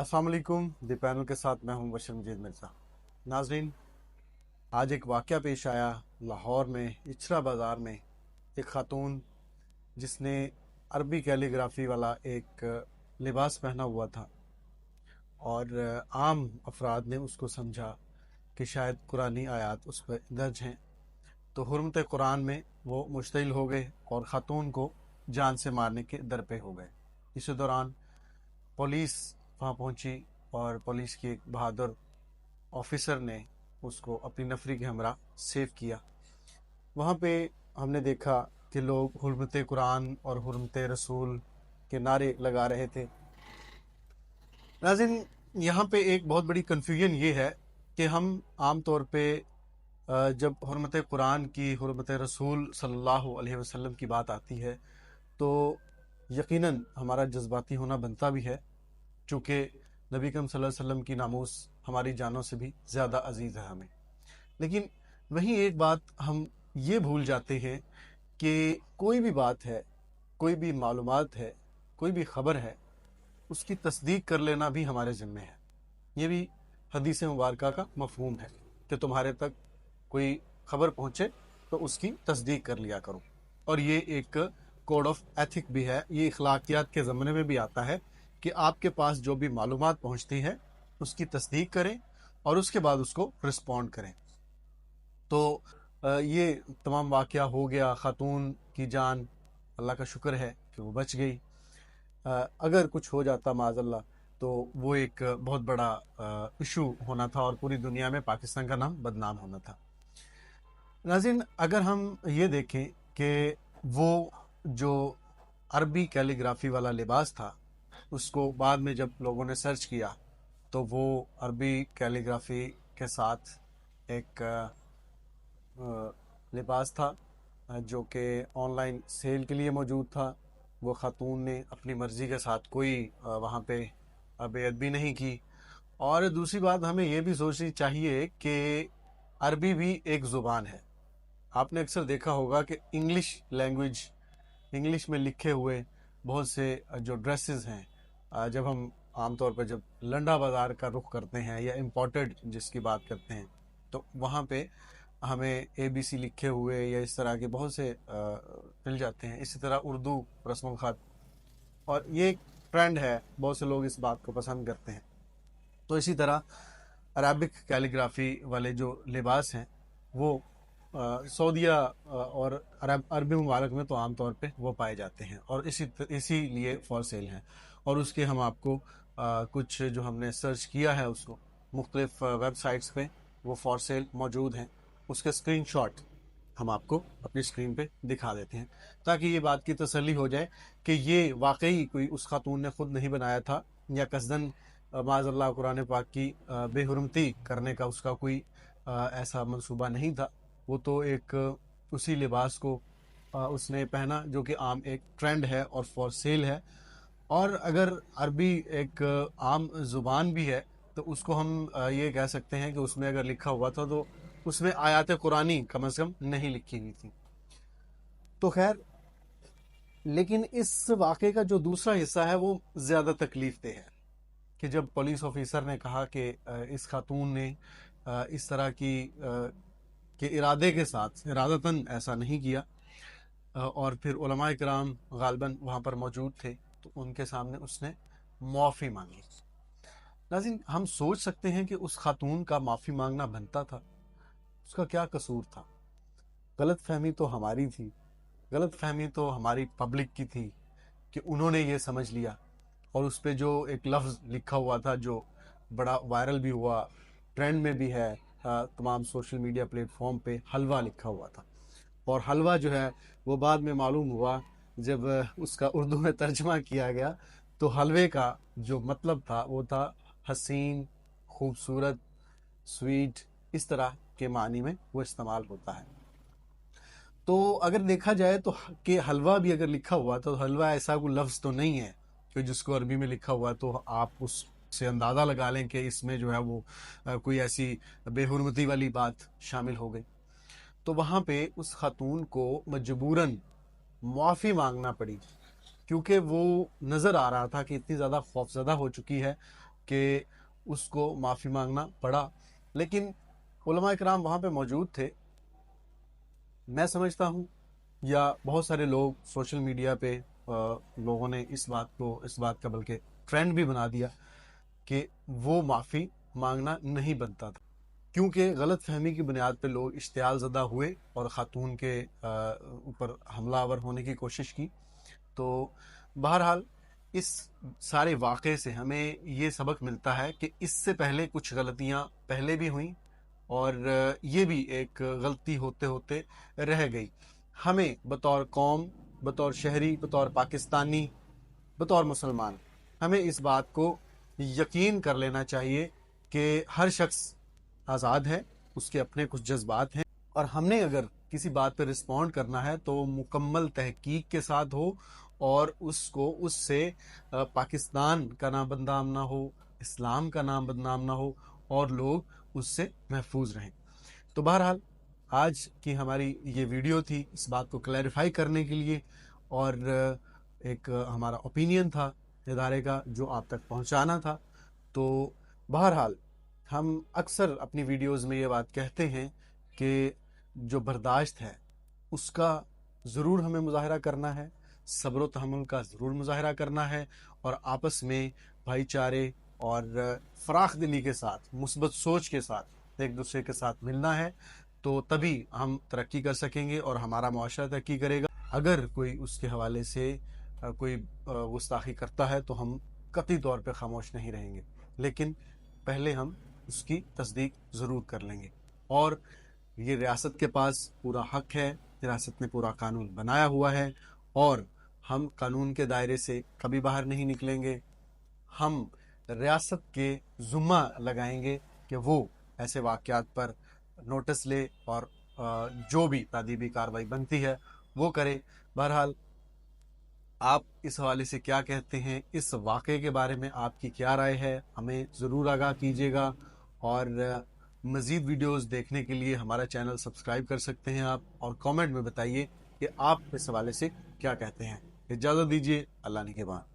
अस्सलाम वालेकुम। दी पैनल के साथ मैं हूं बशर मजीद मिर्ज़ा। नाजरीन, आज एक वाक़या पेश आया लाहौर में इचरा बाज़ार में। एक ख़ातून जिसने अरबी कैलीग्राफी वाला एक लिबास पहना हुआ था और आम अफराद ने उसको समझा कि शायद कुरानी आयात उस पर दर्ज हैं, तो हुर्मत कुरान में वो मुश्तिल हो गए और ख़ातून को जान से मारने के दर पे हो गए। इसी दौरान पुलिस वहाँ पहुंची और पुलिस की एक बहादुर ऑफिसर ने उसको अपनी नफरी के हमरा सेव किया। वहाँ पे हमने देखा कि लोग हुर्मत कुरान और हुर्मत रसूल के नारे लगा रहे थे। नाज़रीन, यहाँ पे एक बहुत बड़ी कन्फ्यूजन ये है कि हम आम तौर पे जब हुर्मत कुरान की, हुर्मत रसूल सल्लल्लाहु अलैहि वसल्लम की बात आती है तो यकीनन हमारा जज्बाती होना बनता भी है, चूँकि नबी करीम सल्लल्लाहु अलैहि वसल्लम की नामूस हमारी जानों से भी ज़्यादा अजीज़ है हमें। लेकिन वहीं एक बात हम ये भूल जाते हैं कि कोई भी बात है, कोई भी मालूमात है, कोई भी ख़बर है, उसकी तस्दीक कर लेना भी हमारे ज़िम्मे है। ये भी हदीस मुबारका का मफ़हूम है कि तुम्हारे तक कोई ख़बर पहुँचे तो उसकी तस्दीक कर लिया करो। और ये एक कोड ऑफ एथिक भी है, ये इखलाकियात के ज़माने में भी आता है कि आपके पास जो भी मालूमात पहुँचती है उसकी तस्दीक करें और उसके बाद उसको रिस्पॉन्ड करें। तो ये तमाम वाक़या हो गया। ख़ातून की जान, अल्लाह का शुक्र है कि वो बच गई। अगर कुछ हो जाता माज़अल्लाह तो वो एक बहुत बड़ा इशू होना था और पूरी दुनिया में पाकिस्तान का नाम बदनाम होना था। नाज़रीन, अगर हम ये देखें कि वो जो अरबी कैलीग्राफी वाला लिबास था, उसको बाद में जब लोगों ने सर्च किया तो वो अरबी कैलीग्राफी के साथ एक लिबास था जो कि ऑनलाइन सेल के लिए मौजूद था। वो ख़ातून ने अपनी मर्ज़ी के साथ कोई वहाँ पे बेअदबी नहीं की। और दूसरी बात हमें ये भी सोचनी चाहिए कि अरबी भी एक ज़ुबान है। आपने अक्सर देखा होगा कि इंग्लिश लैंग्वेज, इंग्लिश में लिखे हुए बहुत से जो ड्रेसेस हैं, जब हम आमतौर पर जब लंडा बाज़ार का रुख करते हैं या इम्पोर्टेड जिसकी बात करते हैं तो वहाँ पे हमें ABC लिखे हुए या इस तरह के बहुत से मिल जाते हैं। इसी तरह उर्दू रस्म ख़त, और ये एक ट्रेंड है, बहुत से लोग इस बात को पसंद करते हैं। तो इसी तरह अरबिक कैलीग्राफी वाले जो लिबास हैं वो सऊदीया और अरबी मुबारक में तो आम तौर पे वो पाए जाते हैं और इसीलिए फॉर सेल हैं। और उसके हम आपको कुछ जो हमने सर्च किया है उसको मुख्तलिफ वेबसाइट्स पे वो फॉर सेल मौजूद हैं। उसके स्क्रीनशॉट हम आपको अपनी स्क्रीन पे दिखा देते हैं ताकि ये बात की तसल्ली हो जाए कि ये वाकई कोई उस खातून ने खुद नहीं बनाया था या कसदन माज़अल्लाह कुरान पाक की बेहुरमती करने का उसका कोई ऐसा मंसूबा नहीं था। वो तो एक उसी लिबास को उसने पहना जो कि आम एक ट्रेंड है और फॉर सेल है। और अगर अरबी एक आम ज़ुबान भी है तो उसको हम ये कह सकते हैं कि उसमें अगर लिखा हुआ था तो उसमें आयात कुरानी कम से कम नहीं लिखी हुई थी। तो खैर, लेकिन इस वाक़े का जो दूसरा हिस्सा है वो ज़्यादा तकलीफ दह है कि जब पुलिस ऑफिसर ने कहा कि इस खातून ने इस तरह के इरादे के साथ इरादतन ऐसा नहीं किया, और फिर उलमा इकराम गालबन वहाँ पर मौजूद थे तो उनके सामने उसने माफ़ी मांगी। नाज़रीन, हम सोच सकते हैं कि उस खातून का माफ़ी मांगना बनता था। उसका क्या कसूर था? गलत फहमी तो हमारी थी, गलत फहमी तो हमारी पब्लिक की थी कि उन्होंने ये समझ लिया। और उस पर जो एक लफ्ज़ लिखा हुआ था जो बड़ा वायरल भी हुआ, ट्रेंड में भी है, तमाम सोशल मीडिया प्लेटफॉर्म पे हलवा लिखा हुआ था। और हलवा जो है वो बाद में मालूम हुआ जब उसका उर्दू में तर्जमा किया गया तो हलवे का जो मतलब था वो था हसीन, खूबसूरत, स्वीट, इस तरह के मानी में वो इस्तेमाल होता है। तो अगर देखा जाए तो कि हलवा भी अगर लिखा हुआ तो हलवा ऐसा कोई लफ्ज़ तो नहीं है कि जिसको अरबी में लिखा हुआ तो आप उससे अंदाज़ा लगा लें कि इसमें जो है वो कोई ऐसी बेहुरमती वाली बात शामिल हो गई। तो वहाँ पे उस खातून को मजबूरन माफ़ी मांगना पड़ी क्योंकि वो नज़र आ रहा था कि इतनी ज़्यादा खौफज़दा हो चुकी है کہ اس کو معافی مانگنا پڑا، لیکن علماء کرام وہاں پہ موجود تھے۔ میں سمجھتا ہوں یا بہت سارے لوگ سوشل میڈیا پہ لوگوں نے اس بات کا بلکہ ٹرینڈ بھی بنا دیا کہ وہ معافی مانگنا نہیں بنتا تھا، کیونکہ غلط فہمی کی بنیاد پہ لوگ اشتعال زدہ ہوئے اور خاتون کے اوپر حملہ آور ہونے کی کوشش کی۔ تو بہرحال اس سارے واقعے سے ہمیں یہ سبق ملتا ہے کہ اس سے پہلے کچھ غلطیاں پہلے بھی ہوئیں اور یہ بھی ایک غلطی ہوتے ہوتے رہ گئی۔ ہمیں بطور قوم، بطور شہری، بطور پاکستانی، بطور مسلمان، ہمیں اس بات کو یقین کر لینا چاہیے کہ ہر شخص آزاد ہے، اس کے اپنے کچھ جذبات ہیں، اور ہم نے اگر کسی بات پہ رسپونڈ کرنا ہے تو مکمل تحقیق کے ساتھ ہو اور اس سے پاکستان کا نام بدنام نہ ہو، اسلام کا نام بدنام نہ ہو اور لوگ اس سے محفوظ رہیں۔ تو بہرحال آج کی ہماری یہ ویڈیو تھی اس بات کو کلیریفائی کرنے کے لیے، اور ایک ہمارا اوپینین تھا ادارے کا جو آپ تک پہنچانا تھا۔ تو بہرحال ہم اکثر اپنی ویڈیوز میں یہ بات کہتے ہیں کہ جو برداشت ہے اس کا ضرور ہمیں مظاہرہ کرنا ہے، صبر و تحمل کا ضرور مظاہرہ کرنا ہے، اور آپس میں بھائی چارے اور فراخ دلی کے ساتھ، مثبت سوچ کے ساتھ ایک دوسرے کے ساتھ ملنا ہے، تو تبھی ہم ترقی کر سکیں گے اور ہمارا معاشرہ ترقی کرے گا۔ اگر کوئی اس کے حوالے سے کوئی گستاخی کرتا ہے تو ہم قطعی طور پہ خاموش نہیں رہیں گے، لیکن پہلے ہم اس کی تصدیق ضرور کر لیں گے۔ اور یہ ریاست کے پاس پورا حق ہے، ریاست نے پورا قانون بنایا ہوا ہے، اور ہم قانون کے دائرے سے کبھی باہر نہیں نکلیں گے۔ ہم ریاست کے ذمہ لگائیں گے کہ وہ ایسے واقعات پر نوٹس لے اور جو بھی تادیبی کارروائی بنتی ہے وہ کرے۔ بہرحال آپ اس حوالے سے کیا کہتے ہیں، اس واقعے کے بارے میں آپ کی کیا رائے ہے، ہمیں ضرور آگاہ کیجیے گا، اور مزید ویڈیوز دیکھنے کے لیے ہمارا چینل سبسکرائب کر سکتے ہیں آپ، اور کامنٹ میں بتائیے کہ آپ اس حوالے سے کیا کہتے ہیں۔ اجازت دیجیے، اللہ نگہبان۔